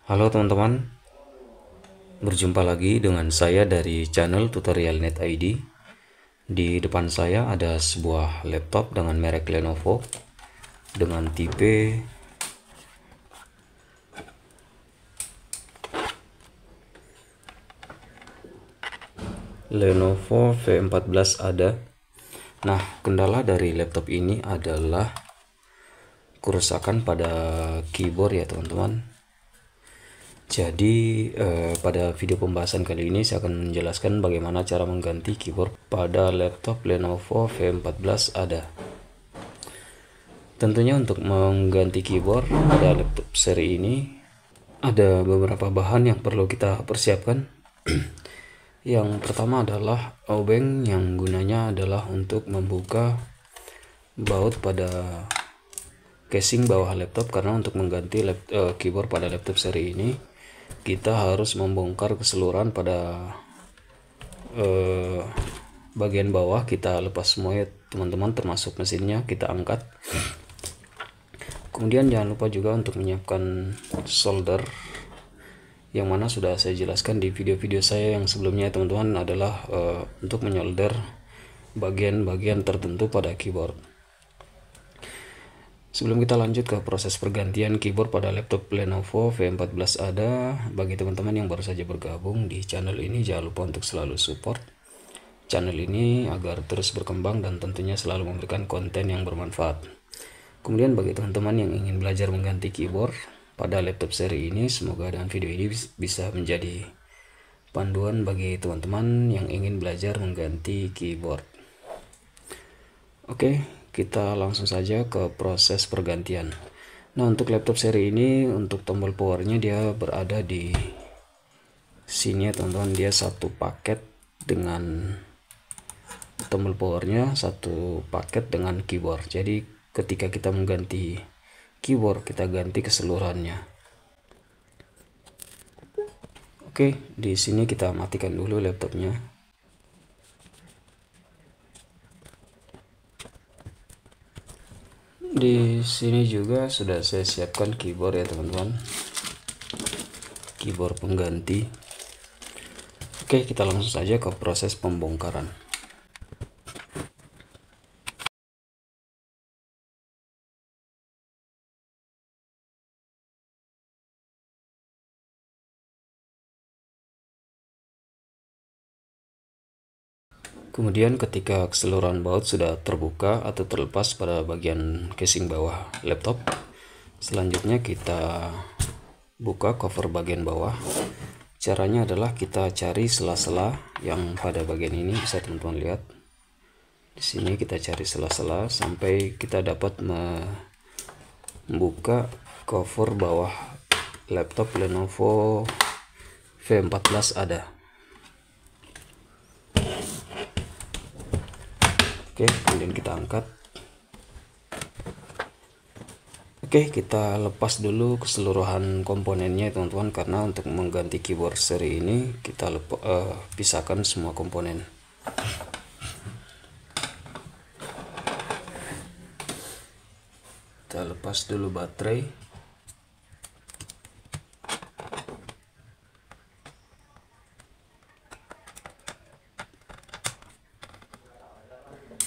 Halo teman-teman, berjumpa lagi dengan saya dari channel Tutorial Net ID. Di depan saya ada sebuah laptop dengan merek Lenovo dengan tipe Lenovo V14 ada. Nah, kendala dari laptop ini adalah kerusakan pada keyboard ya teman-teman. Jadi pada video pembahasan kali ini saya akan menjelaskan bagaimana cara mengganti keyboard pada laptop Lenovo V14 ada. Tentunya untuk mengganti keyboard pada laptop seri ini ada beberapa bahan yang perlu kita persiapkan. Yang pertama adalah obeng yang gunanya adalah untuk membuka baut pada casing bawah laptop, karena untuk mengganti keyboard pada laptop seri ini kita harus membongkar keseluruhan pada bagian bawah. Kita lepas semuanya teman-teman, termasuk mesinnya kita angkat. Kemudian jangan lupa juga untuk menyiapkan solder, yang mana sudah saya jelaskan di video-video saya yang sebelumnya teman-teman, adalah untuk menyolder bagian-bagian tertentu pada keyboard. Sebelum kita lanjut ke proses pergantian keyboard pada laptop Lenovo V14 ada, bagi teman-teman yang baru saja bergabung di channel ini, jangan lupa untuk selalu support channel ini agar terus berkembang dan tentunya selalu memberikan konten yang bermanfaat. Kemudian bagi teman-teman yang ingin belajar mengganti keyboard pada laptop seri ini, semoga dengan video ini bisa menjadi panduan bagi teman-teman yang ingin belajar mengganti keyboard. Oke, kita langsung saja ke proses pergantian. Nah, untuk laptop seri ini, untuk tombol powernya dia berada di sini ya teman-teman. Dia satu paket dengan tombol powernya, satu paket dengan keyboard. Jadi ketika kita mengganti keyboard, kita ganti keseluruhannya. Oke, di sini kita matikan dulu laptopnya. Di sini juga sudah saya siapkan keyboard ya teman-teman, keyboard pengganti. Oke, kita langsung saja ke proses pembongkaran. Kemudian ketika keseluruhan baut sudah terbuka atau terlepas pada bagian casing bawah laptop, selanjutnya kita buka cover bagian bawah. Caranya adalah kita cari sela-sela yang pada bagian ini, bisa teman-teman lihat. Di sini kita cari sela-sela sampai kita dapat membuka cover bawah laptop Lenovo V14 ada. Oke, kemudian kita angkat. Oke, kita lepas dulu keseluruhan komponennya teman-teman, karena untuk mengganti keyboard seri ini kita pisahkan semua komponen. Kita lepas dulu baterai.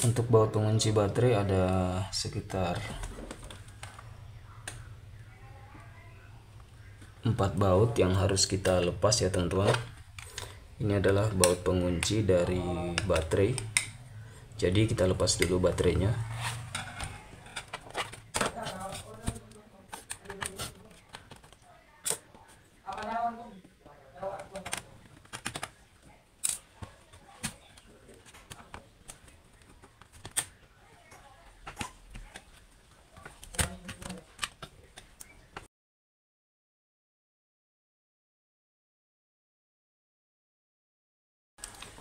Untuk baut pengunci baterai ada sekitar 4 baut yang harus kita lepas ya teman-teman. Ini adalah baut pengunci dari baterai. Jadi kita lepas dulu baterainya.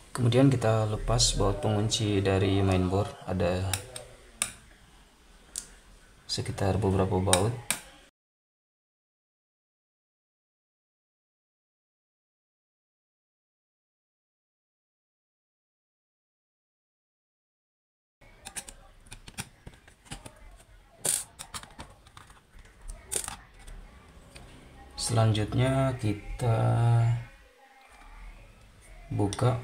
Kemudian kita lepas baut pengunci dari mainboard, ada sekitar beberapa baut. Selanjutnya kita buka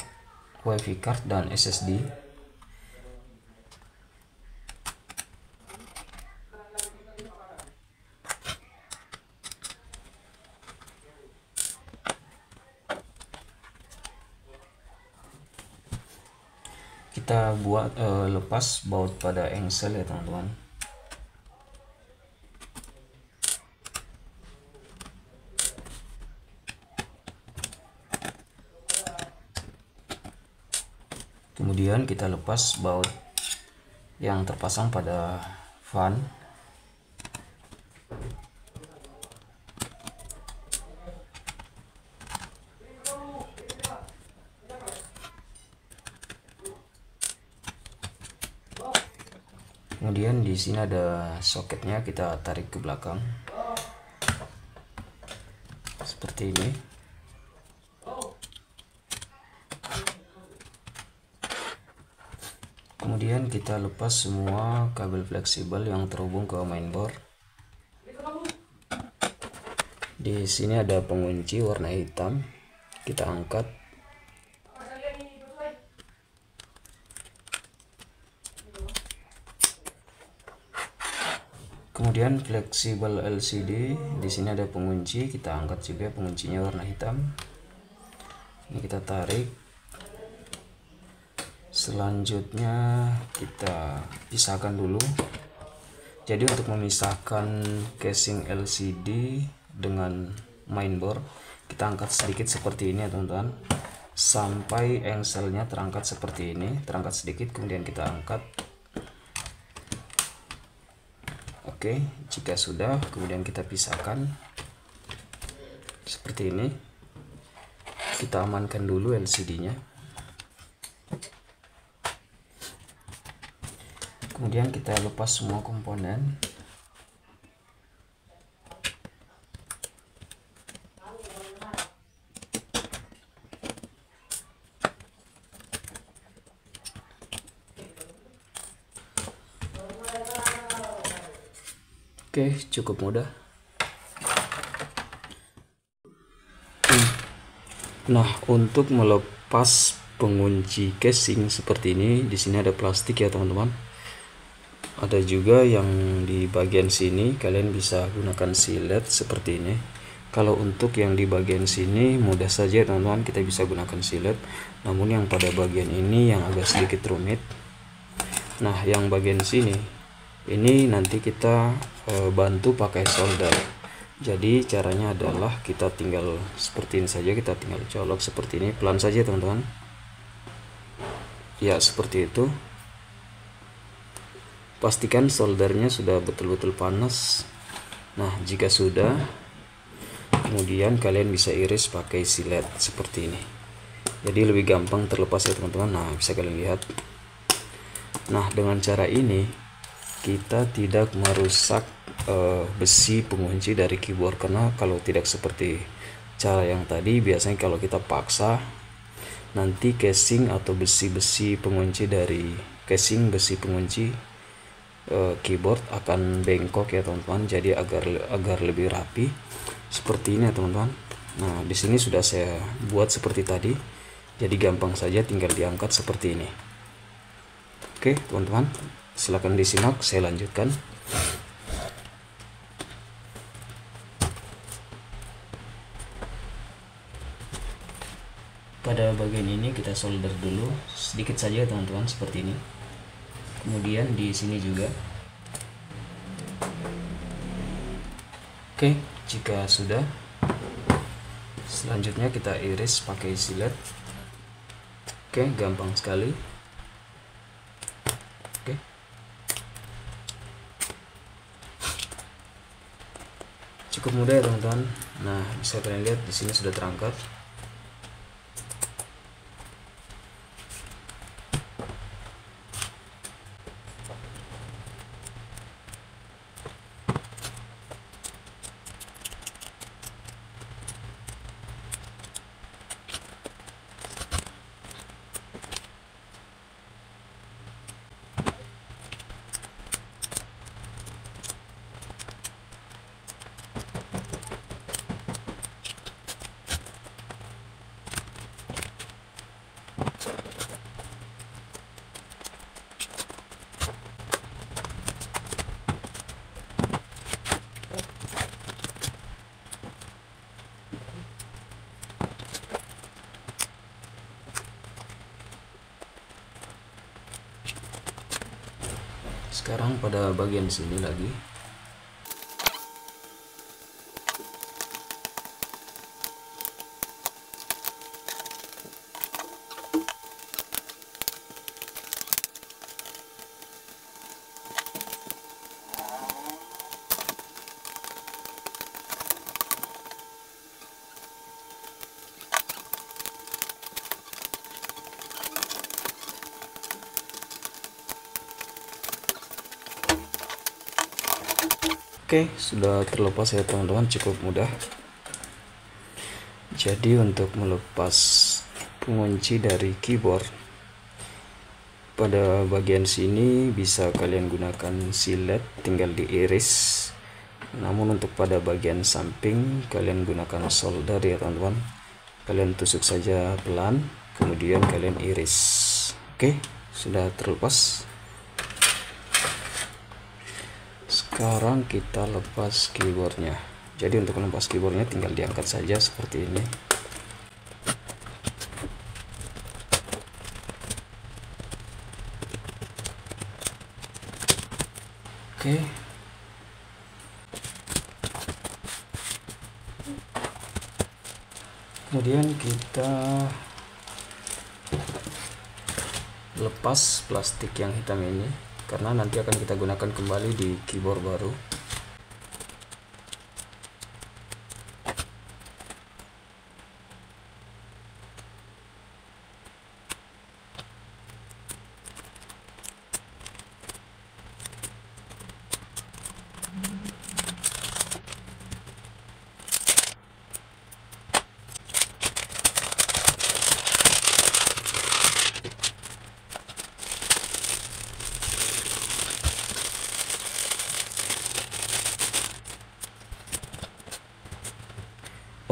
WiFi card dan SSD. Kita buat lepas baut pada engsel ya teman-teman. Kemudian kita lepas baut yang terpasang pada fan. Kemudian di sini ada soketnya, kita tarik ke belakang seperti ini. Kemudian kita lepas semua kabel fleksibel yang terhubung ke mainboard. Di sini ada pengunci warna hitam, kita angkat. Kemudian fleksibel LCD, di sini ada pengunci, kita angkat juga, penguncinya warna hitam. Ini kita tarik. Selanjutnya kita pisahkan dulu. Jadi untuk memisahkan casing LCD dengan mainboard, kita angkat sedikit seperti ini ya teman-teman, sampai engselnya terangkat seperti ini, terangkat sedikit, kemudian kita angkat. Oke, jika sudah, kemudian kita pisahkan seperti ini. Kita amankan dulu LCD-nya. Kemudian kita lepas semua komponen. Oke, cukup mudah. Nah, untuk melepas pengunci casing seperti ini, di sini ada plastik ya teman-teman. Ada juga yang di bagian sini, kalian bisa gunakan silet seperti ini. Kalau untuk yang di bagian sini mudah saja teman-teman, kita bisa gunakan silet. Namun yang pada bagian ini yang agak sedikit rumit. Nah, yang bagian sini ini nanti kita bantu pakai solder. Jadi caranya adalah kita tinggal seperti ini saja, kita tinggal colok seperti ini, pelan saja teman-teman. Ya, seperti itu. Pastikan soldernya sudah betul-betul panas. Nah, jika sudah, kemudian kalian bisa iris pakai silet seperti ini. Jadi lebih gampang terlepas ya teman-teman. Nah, bisa kalian lihat. Nah, dengan cara ini kita tidak merusak besi pengunci dari keyboard, karena kalau tidak seperti cara yang tadi, biasanya kalau kita paksa, nanti casing atau besi-besi pengunci dari casing besi pengunci keyboard akan bengkok ya teman-teman. Jadi agar lebih rapi seperti ini ya teman-teman. Nah, di sini sudah saya buat seperti tadi, jadi gampang saja, tinggal diangkat seperti ini. Oke teman-teman, silakan disimak, saya lanjutkan. Pada bagian ini kita solder dulu sedikit saja teman-teman, seperti ini. Kemudian di sini juga. Oke, jika sudah, selanjutnya kita iris pakai silet. Oke, gampang sekali. Oke. Cukup mudah ya teman-teman. Nah, bisa kalian lihat di sini sudah terangkat. sekarang pada bagian sini lagi. Oke, sudah terlepas ya teman-teman, cukup mudah. Jadi untuk melepas pengunci dari keyboard, pada bagian sini bisa kalian gunakan silet, tinggal diiris. Namun untuk pada bagian samping kalian gunakan solder ya teman-teman. Kalian tusuk saja pelan, kemudian kalian iris. Oke, sudah terlepas. Sekarang kita lepas keyboardnya. Jadi untuk melepas keyboardnya tinggal diangkat saja seperti ini. Oke. Kemudian kita lepas plastik yang hitam ini, karena nanti akan kita gunakan kembali di keyboard baru.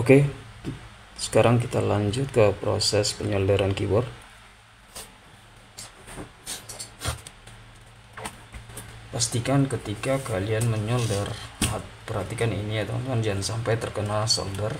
Oke, sekarang kita lanjut ke proses penyolderan keyboard. Pastikan ketika kalian menyolder, perhatikan ini ya teman-teman, jangan sampai terkena solder.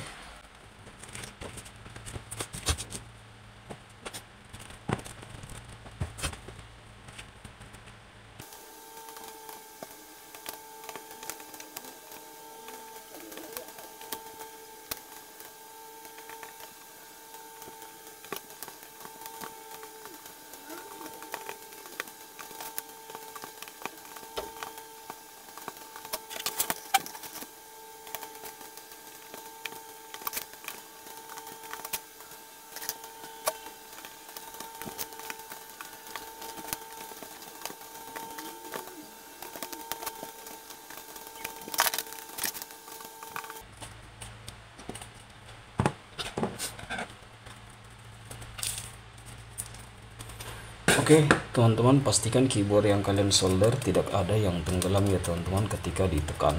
Oke, teman-teman, pastikan keyboard yang kalian solder tidak ada yang tenggelam ya teman-teman ketika ditekan.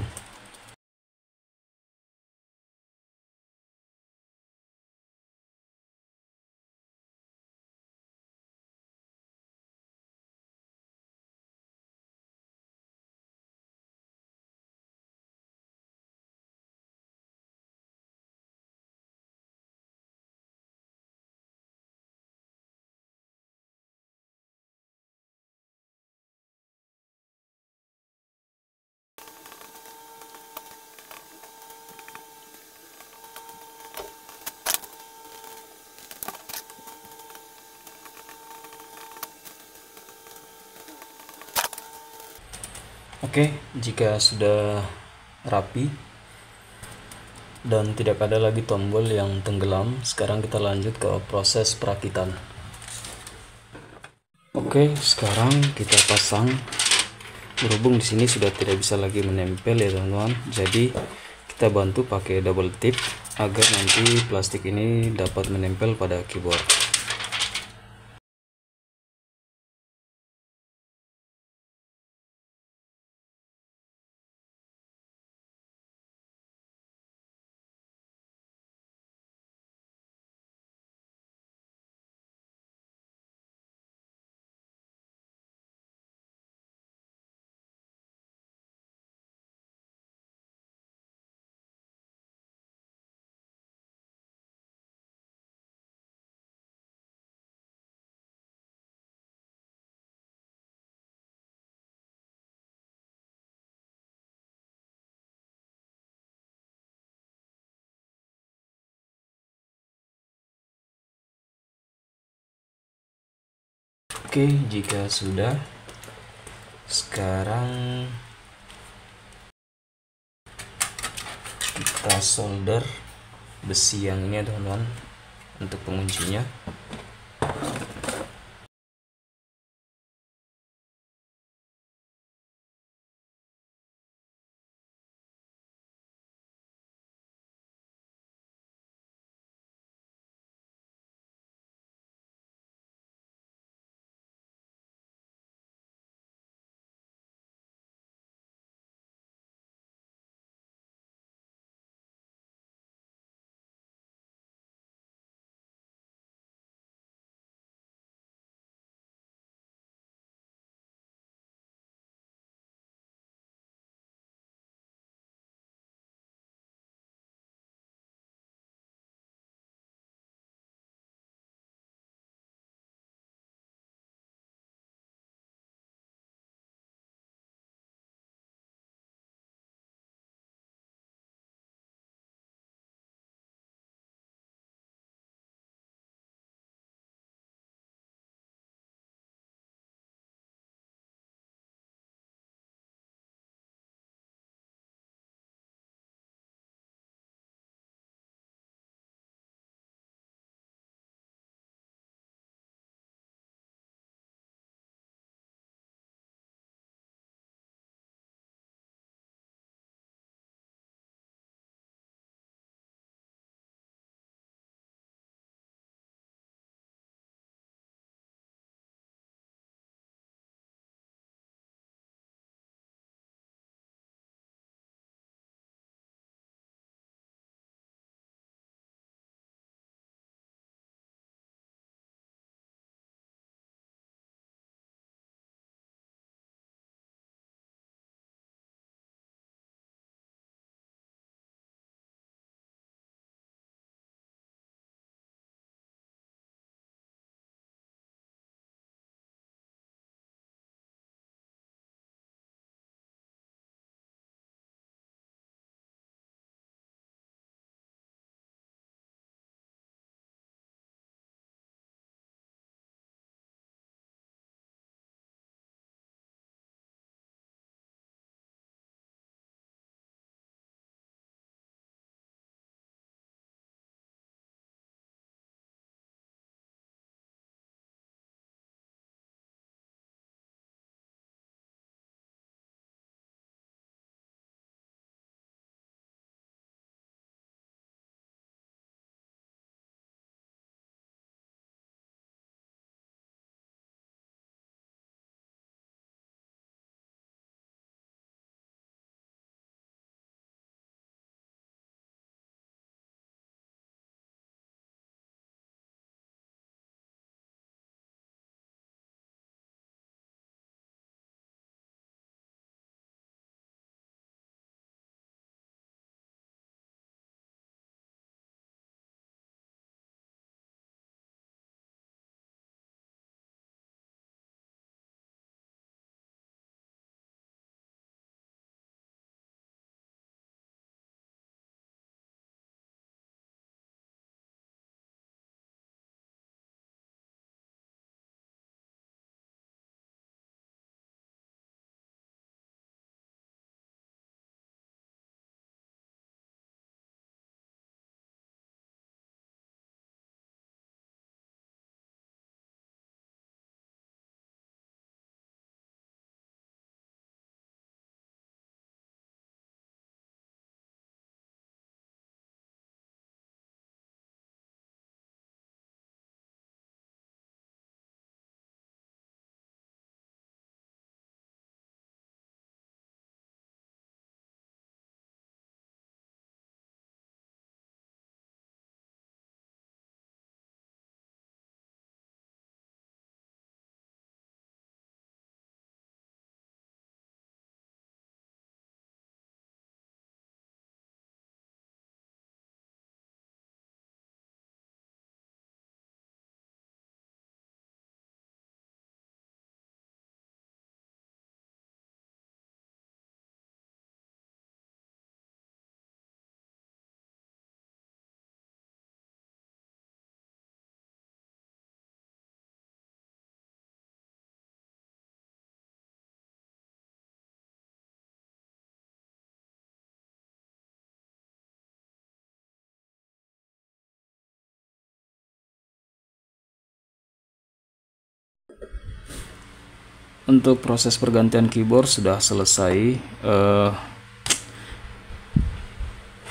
Oke, jika sudah rapi dan tidak ada lagi tombol yang tenggelam, sekarang kita lanjut ke proses perakitan. Oke, sekarang kita pasang. Berhubung di sini sudah tidak bisa lagi menempel ya teman-teman, jadi kita bantu pakai double tip agar nanti plastik ini dapat menempel pada keyboard. Oke, jika sudah, sekarang kita solder besi yang ini ya teman-teman untuk penguncinya. Untuk proses pergantian keyboard sudah selesai.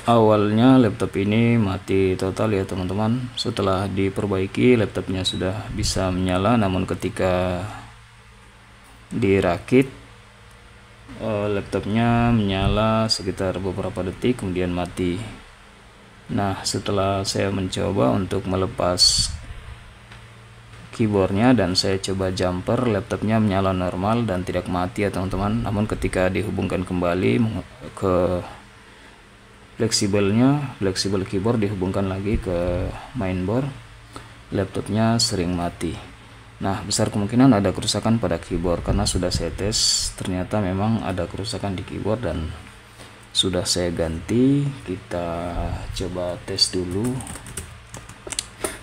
Awalnya laptop ini mati total ya teman-teman. Setelah diperbaiki laptopnya sudah bisa menyala, namun ketika dirakit laptopnya menyala sekitar beberapa detik kemudian mati. Nah, setelah saya mencoba untuk melepas keyboardnya dan saya coba jumper, laptopnya menyala normal dan tidak mati ya teman-teman. Namun ketika dihubungkan kembali ke fleksibel keyboard, dihubungkan lagi ke mainboard, laptopnya sering mati. Nah, besar kemungkinan ada kerusakan pada keyboard karena sudah saya tes, ternyata memang ada kerusakan di keyboard dan sudah saya ganti. Kita coba tes dulu.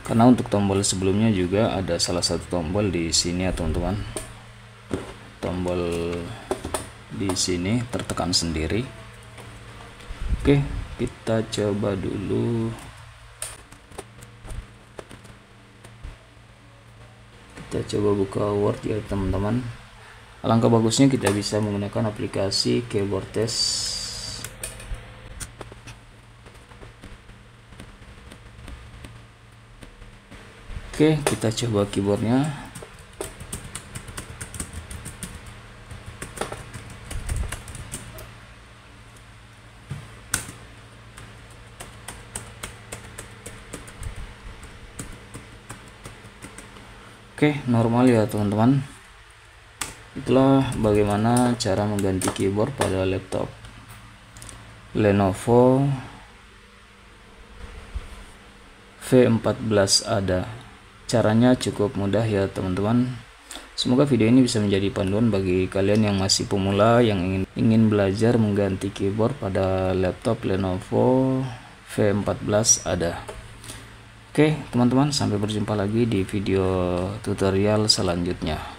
Karena untuk tombol sebelumnya juga ada salah satu tombol di sini ya teman-teman. Tombol di sini tertekan sendiri. Oke, kita coba dulu. Kita coba buka Word ya teman-teman. Alangkah bagusnya kita bisa menggunakan aplikasi Keyboard Test. Oke, kita coba keyboardnya. Oke, normal ya teman-teman. Itulah bagaimana cara mengganti keyboard pada laptop Lenovo V14 ADA. Caranya cukup mudah ya teman-teman. Semoga video ini bisa menjadi panduan bagi kalian yang masih pemula yang ingin belajar mengganti keyboard pada laptop Lenovo V14 ADA. Oke teman-teman, sampai berjumpa lagi di video tutorial selanjutnya.